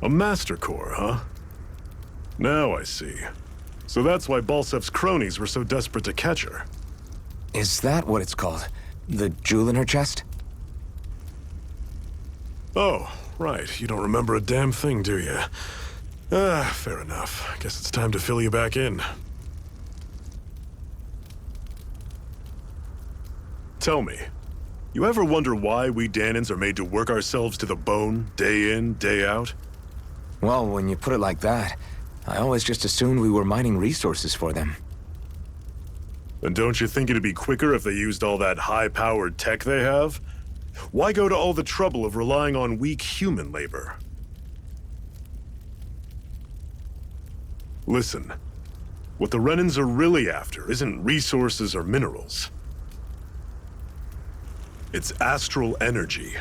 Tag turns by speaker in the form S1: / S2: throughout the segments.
S1: A Master Core, huh? Now I see. So that's why Balsef's cronies were so desperate to catch her.
S2: Is that what it's called? The jewel in her chest?
S1: Oh, right. You don't remember a damn thing, do you? Fair enough. Guess it's time to fill you back in. Tell me, you ever wonder why we Danans are made to work ourselves to the bone, day in, day out?
S2: Well, when you put it like that, I always just assumed we were mining resources for them.
S1: And don't you think it'd be quicker if they used all that high-powered tech they have? Why go to all the trouble of relying on weak human labor? Listen, what the Renans are really after isn't resources or minerals. It's astral energy.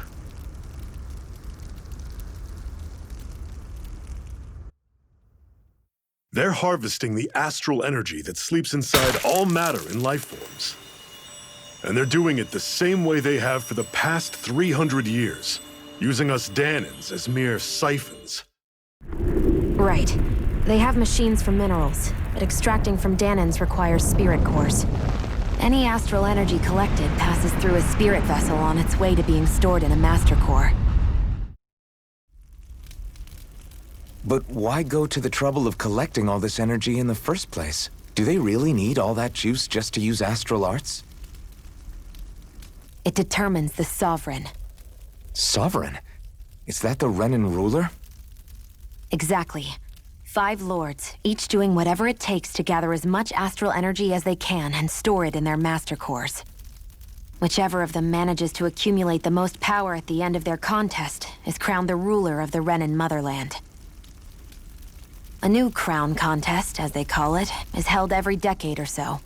S1: They're harvesting the astral energy that sleeps inside all matter in life forms. And they're doing it the same way they have for the past 300 years, using us Danans as mere siphons.
S3: Right. They have machines for minerals, but extracting from Danans requires spirit cores. Any astral energy collected passes through a spirit vessel on its way to being stored in a master core.
S2: But why go to the trouble of collecting all this energy in the first place? Do they really need all that juice just to use astral arts?
S3: It determines the Sovereign.
S2: Sovereign? Is that the Renan ruler?
S3: Exactly. 5 lords, each doing whatever it takes to gather as much astral energy as they can and store it in their master cores. Whichever of them manages to accumulate the most power at the end of their contest is crowned the ruler of the Renan motherland. A new crown contest, as they call it, is held every decade or so.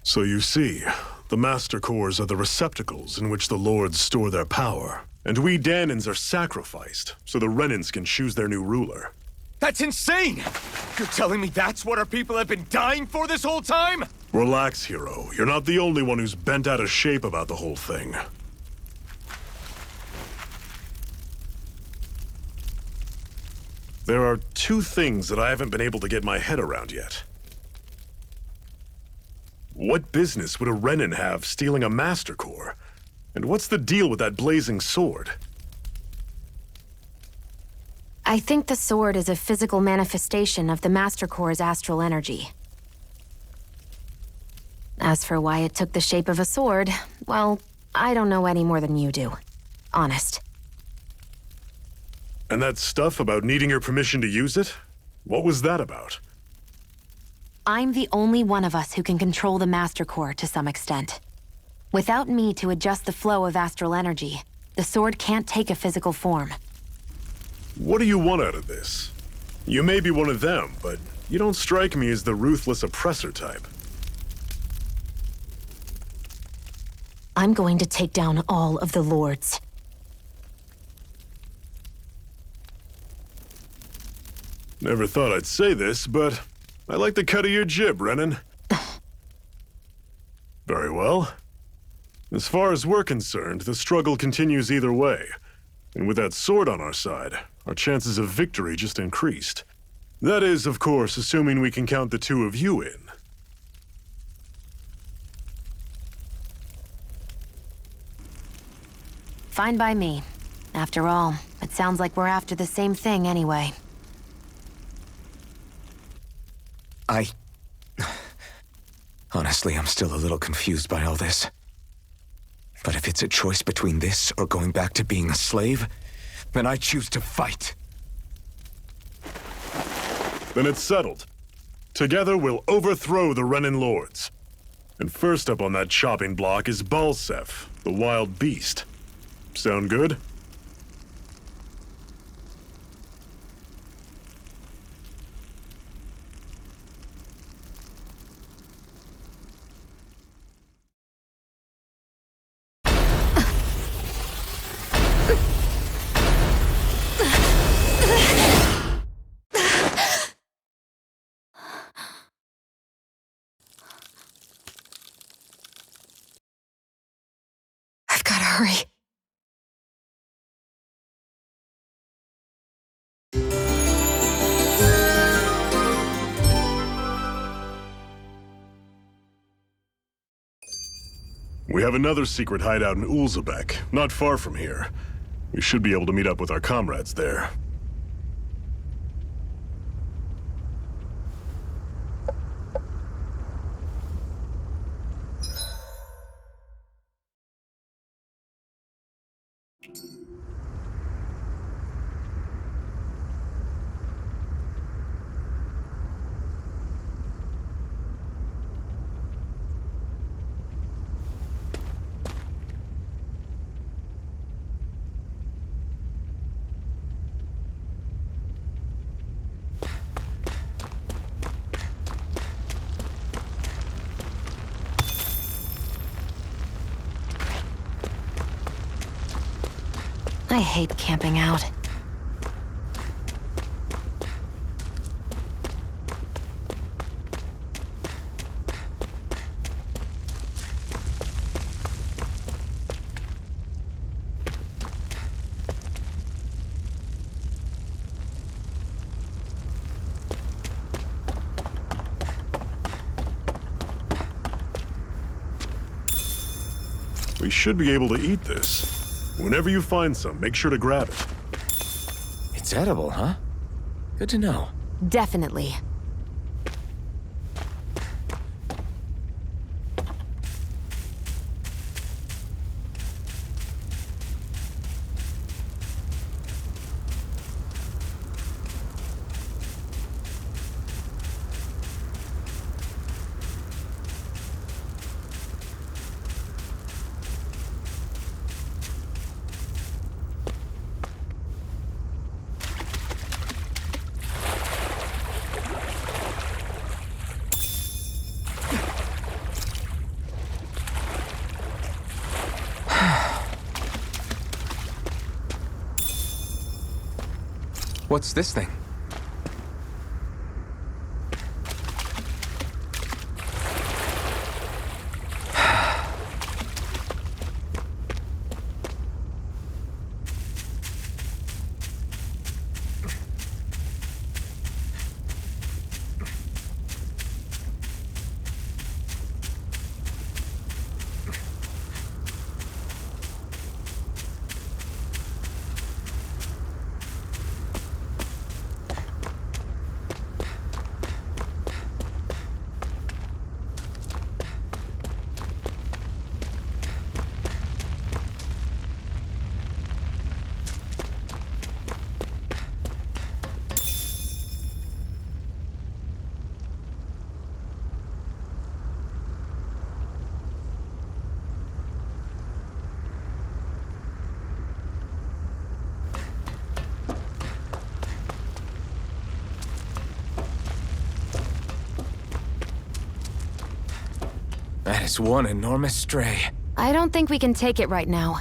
S1: So you see, the Master Cores are the receptacles in which the Lords store their power. And we Danans are sacrificed, so the Renans can choose their new ruler.
S4: That's insane! You're telling me that's what our people have been dying for this whole time?
S1: Relax, hero. You're not the only one who's bent out of shape about the whole thing. There are 2 things that I haven't been able to get my head around yet. What business would a Renan have stealing a Master Core? And what's the deal with that blazing sword?
S3: I think the sword is a physical manifestation of the Master Core's astral energy. As for why it took the shape of a sword, well, I don't know any more than you do. Honest.
S1: And that stuff about needing your permission to use it? What was that about?
S3: I'm the only one of us who can control the Master Core to some extent. Without me to adjust the flow of astral energy, the sword can't take a physical form.
S1: What do you want out of this? You may be one of them, but you don't strike me as the ruthless oppressor type.
S3: I'm going to take down all of the lords.
S1: Never thought I'd say this, but I like the cut of your jib, Renan. Very well. As far as we're concerned, the struggle continues either way. And with that sword on our side, our chances of victory just increased. That is, of course, assuming we can count the 2 of you in.
S3: Fine by me. After all, it sounds like we're after the same thing anyway.
S2: Honestly, I'm still a little confused by all this. But if it's a choice between this or going back to being a slave, then I choose to fight.
S1: Then it's settled. Together we'll overthrow the Renan Lords. And first up on that chopping block is Balsef, the wild beast. Sound good?
S3: I've gotta hurry.
S1: We have another secret hideout in Ulzebeck, not far from here. We should be able to meet up with our comrades there.
S3: I hate camping out.
S1: We should be able to eat this. Whenever you find some, make sure to grab it.
S2: It's edible, huh? Good to know.
S3: Definitely.
S2: What's this thing? That is one enormous stray.
S3: I don't think we can take it right now.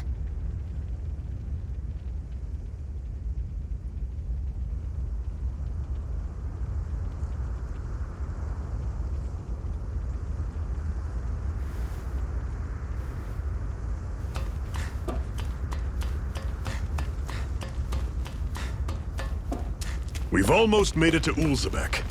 S1: We've almost made it to Ulzebeck.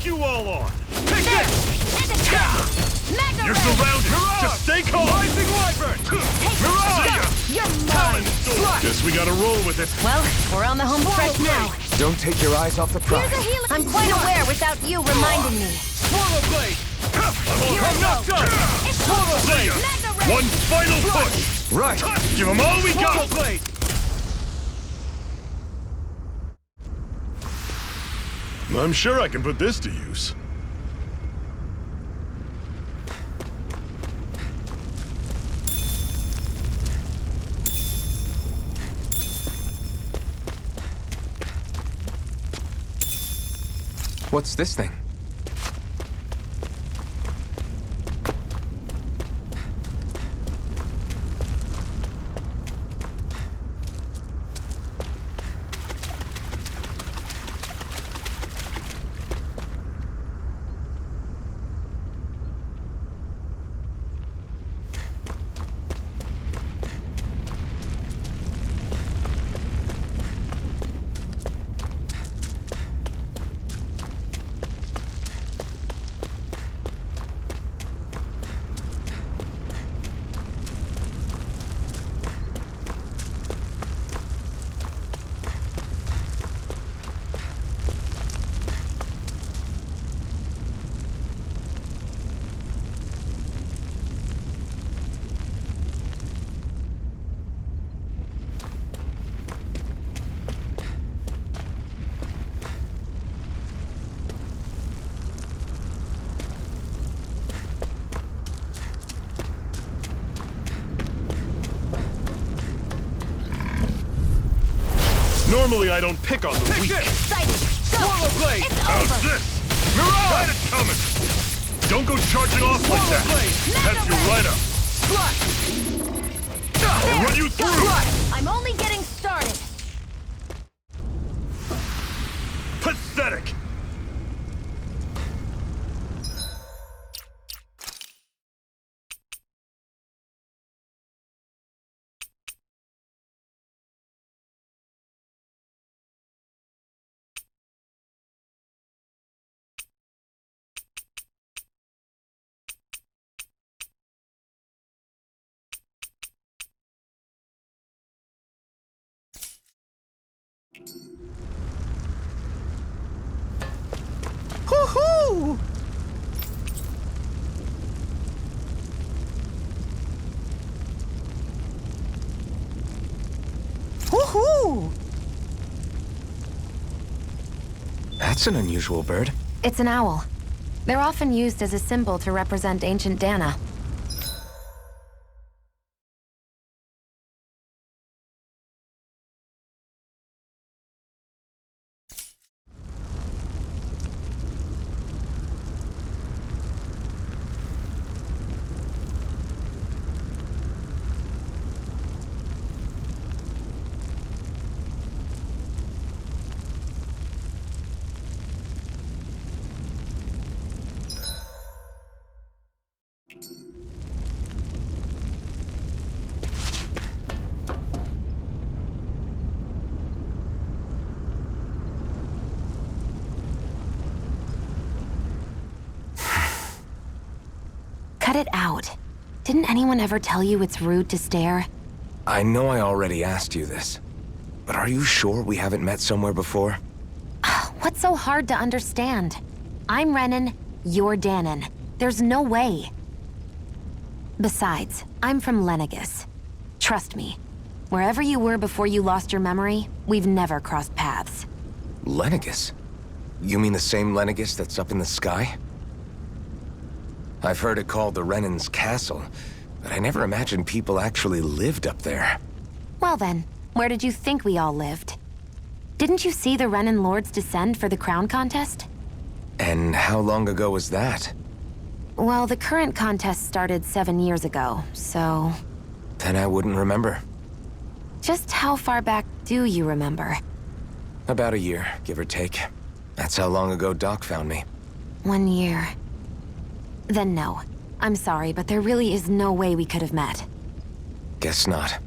S1: You all on! Take this! You're surrounded! Just stay calm! Rising Wyvern!
S3: You're mine!
S1: Guess we gotta roll with it.
S3: Well, we're on the home stretch now.
S2: Don't take your eyes off the prize.
S3: I'm quite aware without you reminding me.
S4: Portal Blade! I'm not done! Portal Blade!
S1: One final push!
S2: Right!
S1: Give them all we
S4: Portal
S1: got!
S4: Blade!
S1: I'm sure I can put this to use.
S2: What's this thing?
S1: Normally I don't pick on the weak.
S4: Swallow blade!
S1: How's this? Got it coming! Don't go charging off like that! That's your right up! I'll run you through!
S3: I'm only getting started.
S1: Pathetic!
S4: Hoo-hoo! Hoo-hoo!
S2: That's an unusual bird.
S3: It's an owl. They're often used as a symbol to represent ancient Dana. Cut it out. Didn't anyone ever tell you it's rude to stare?
S2: I know I already asked you this, but are you sure we haven't met somewhere before?
S3: What's so hard to understand? I'm Renan, you're Danon. There's no way. Besides, I'm from Lenegis. Trust me, wherever you were before you lost your memory, we've never crossed paths.
S2: Lenegis? You mean the same Lenegis that's up in the sky? I've heard it called the Renan's Castle, but I never imagined people actually lived up there.
S3: Well then, where did you think we all lived? Didn't you see the Renan Lords descend for the crown contest?
S2: And how long ago was that?
S3: Well, the current contest started 7 years ago, so...
S2: Then I wouldn't remember.
S3: Just how far back do you remember?
S2: About a year, give or take. That's how long ago Doc found me.
S3: 1 year. Then no. I'm sorry, but there really is no way we could have met.
S2: Guess not.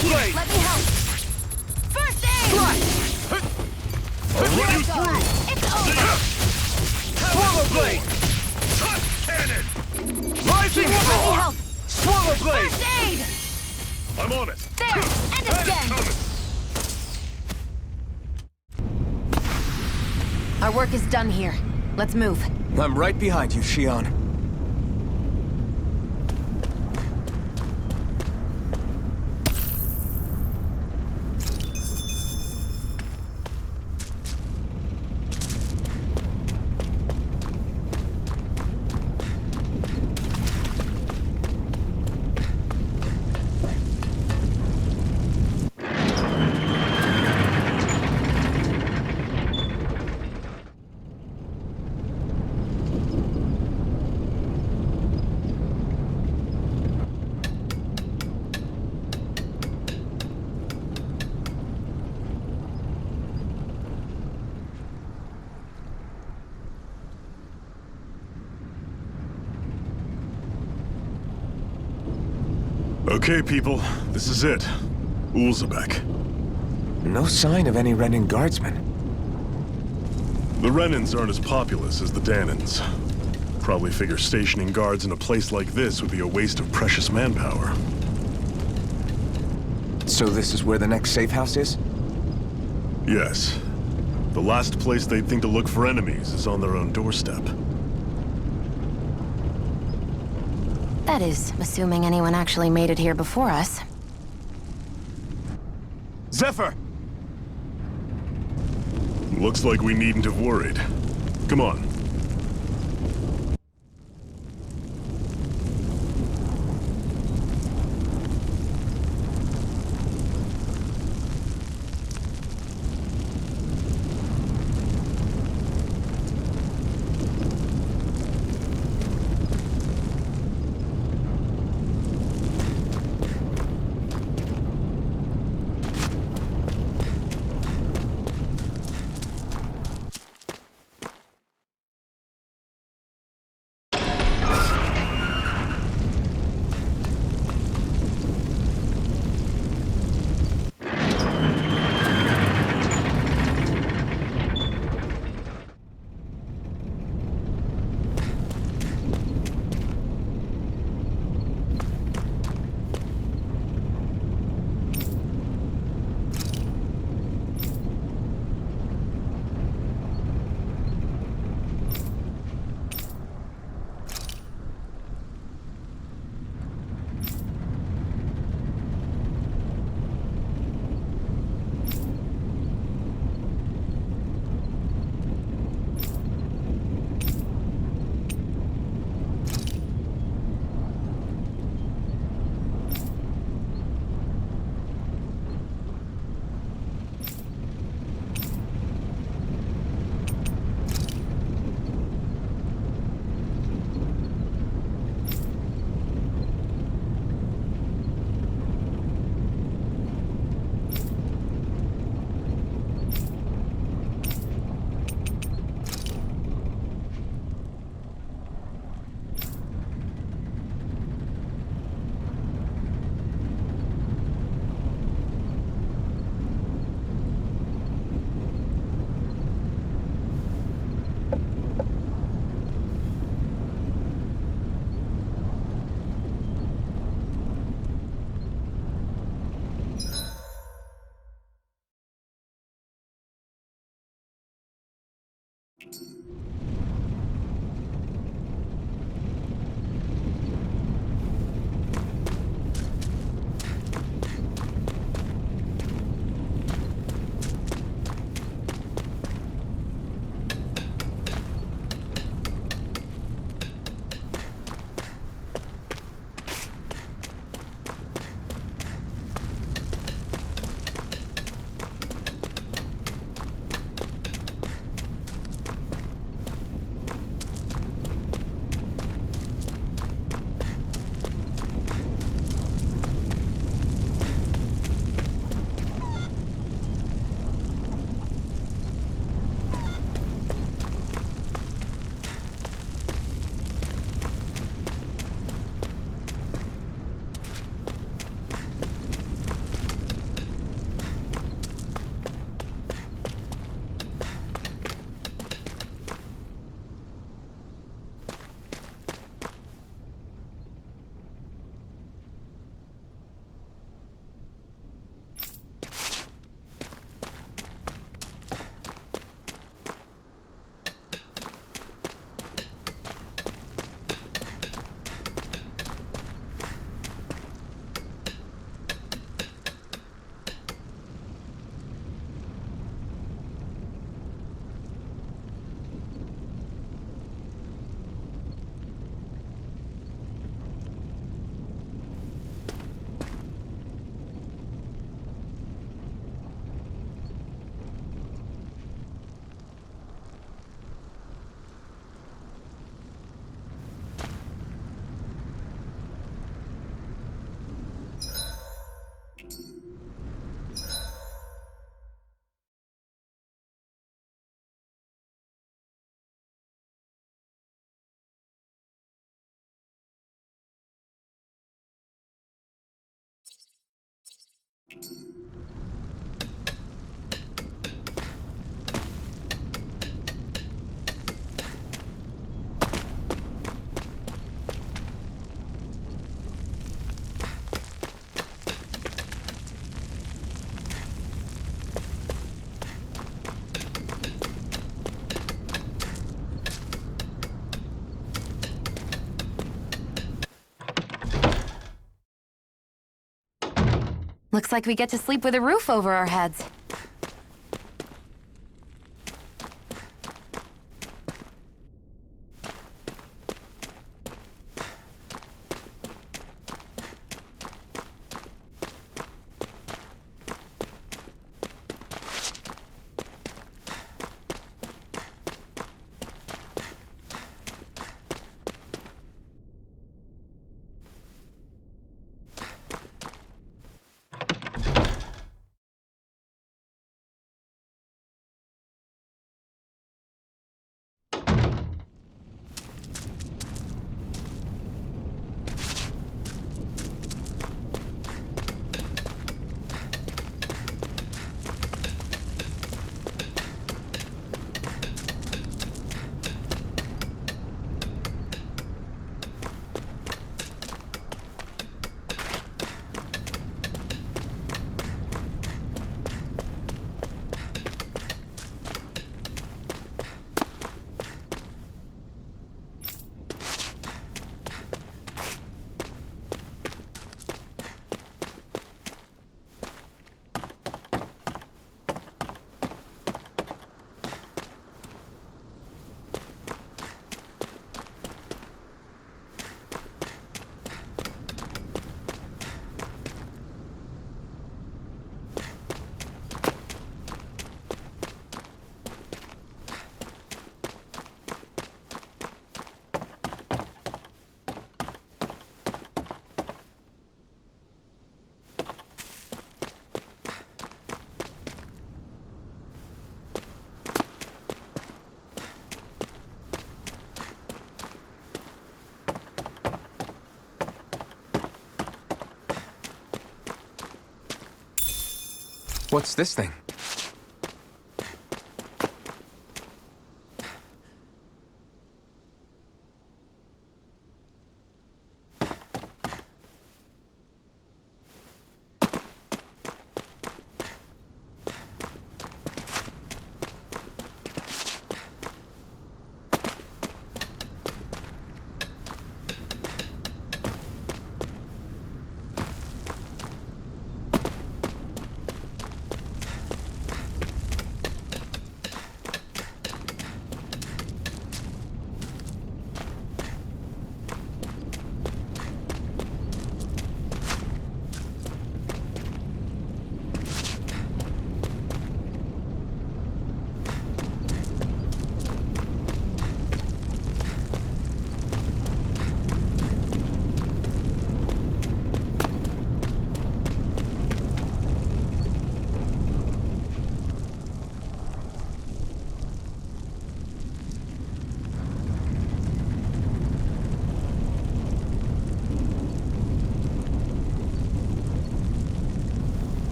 S4: blade!
S3: Let me help! First aid!
S1: I'll run you through!
S3: It's over!
S4: Swallow blade!
S1: Cannon!
S4: Rising
S3: Let me
S4: roar!
S3: help!
S4: Swallow blade!
S3: First aid!
S1: I'm on it!
S3: There! And again! Our work is done here. Let's move.
S2: I'm right behind you, Shion.
S1: Okay, people, this is it. Ulzebeck.
S2: No sign of any Renin guardsmen.
S1: The Renins aren't as populous as the Danins. Probably figure stationing guards in a place like this would be a waste of precious manpower.
S2: So this is where the next safe house is?
S1: Yes. The last place they'd think to look for enemies is on their own doorstep.
S3: That is, assuming anyone actually made it here before us.
S4: Zephyr!
S1: Looks like we needn't have worried. Come on.
S3: Looks like we get to sleep with a roof over our heads.
S2: What's this thing?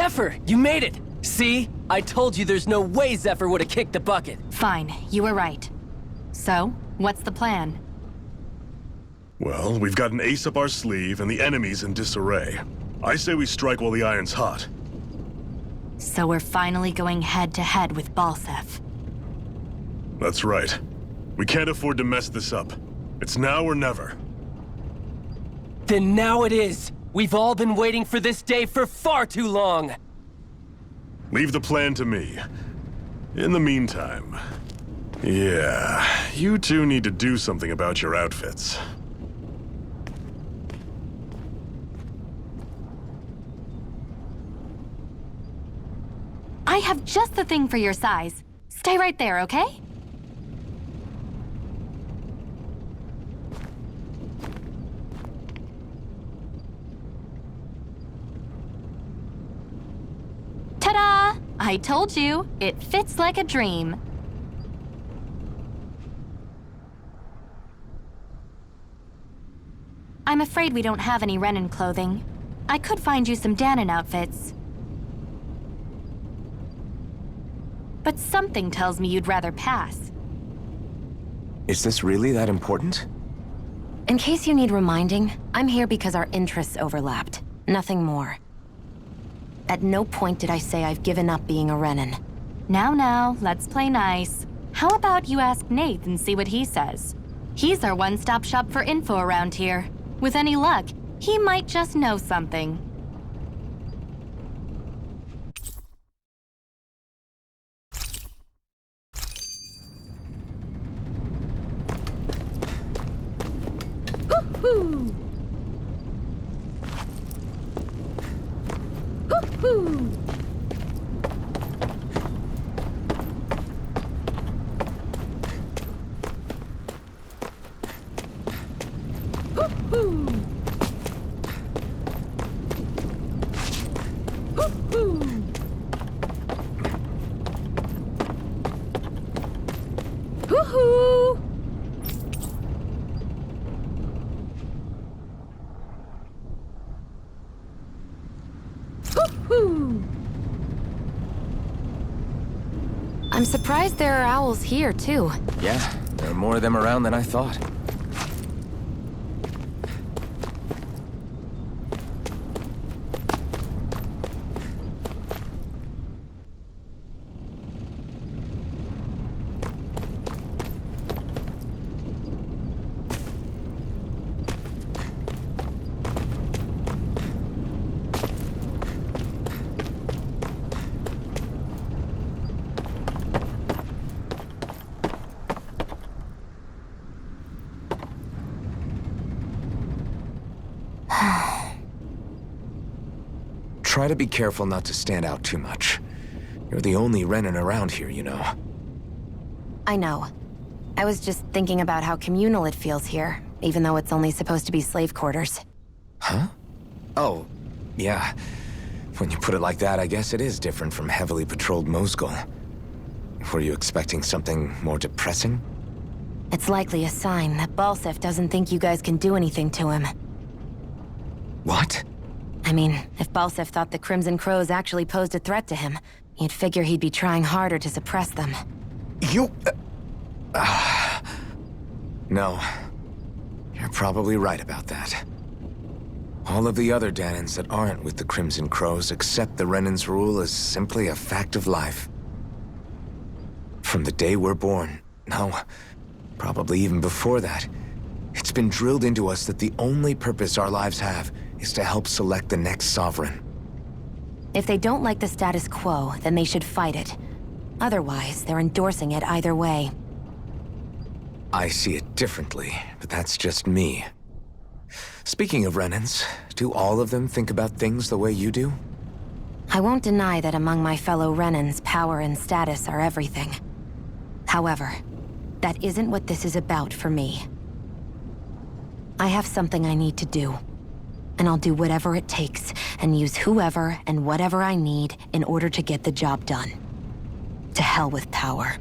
S5: Zephyr, you made it! See? I told you there's no way Zephyr would have kicked the bucket.
S3: Fine, you were right. So, what's the plan?
S1: Well, we've got an ace up our sleeve and the enemy's in disarray. I say we strike while the iron's hot.
S3: So we're finally going head-to-head with Balsef.
S1: That's right. We can't afford to mess this up. It's now or never.
S5: Then now it is! We've all been waiting for this day for far too long!
S1: Leave the plan to me. In the meantime... Yeah, you two need to do something about your outfits.
S3: I have just the thing for your size. Stay right there, okay? Ta-da! I told you, it fits like a dream. I'm afraid we don't have any Renan clothing. I could find you some Danon outfits. But something tells me you'd rather pass.
S2: Is this really that important?
S3: In case you need reminding, I'm here because our interests overlapped. Nothing more. At no point did I say I've given up being a Renan. Now, let's play nice. How about you ask Nate and see what he says? He's our one-stop shop for info around here. With any luck, he might just know something. Hoo-hoo! Hoo-hoo! Hoo-hoo! Hoo-hoo! Hoo-hoo! Hoo-hoo! I'm surprised there are owls here, too.
S2: Yeah, there are more of them around than I thought. Try to be careful not to stand out too much. You're the only Renan around here, you know.
S3: I know. I was just thinking about how communal it feels here, even though it's only supposed to be slave quarters.
S2: Huh? Oh, yeah. When you put it like that, I guess it is different from heavily patrolled Mosgul. Were you expecting something more depressing?
S3: It's likely a sign that Balsef doesn't think you guys can do anything to him.
S2: What?
S3: I mean, if Balsef thought the Crimson Crows actually posed a threat to him, you'd figure he'd be trying harder to suppress them.
S2: You... No. You're probably right about that. All of the other Danons that aren't with the Crimson Crows accept the Renan's rule as simply a fact of life. From the day we're born, no, probably even before that, it's been drilled into us that the only purpose our lives have is to help select the next sovereign.
S3: If they don't like the status quo, then they should fight it. Otherwise, they're endorsing it either way.
S2: I see it differently, but that's just me. Speaking of Renans, do all of them think about things the way you do?
S3: I won't deny that among my fellow Renans, power and status are everything. However, that isn't what this is about for me. I have something I need to do. And I'll do whatever it takes, and use whoever and whatever I need in order to get the job done. To hell with power.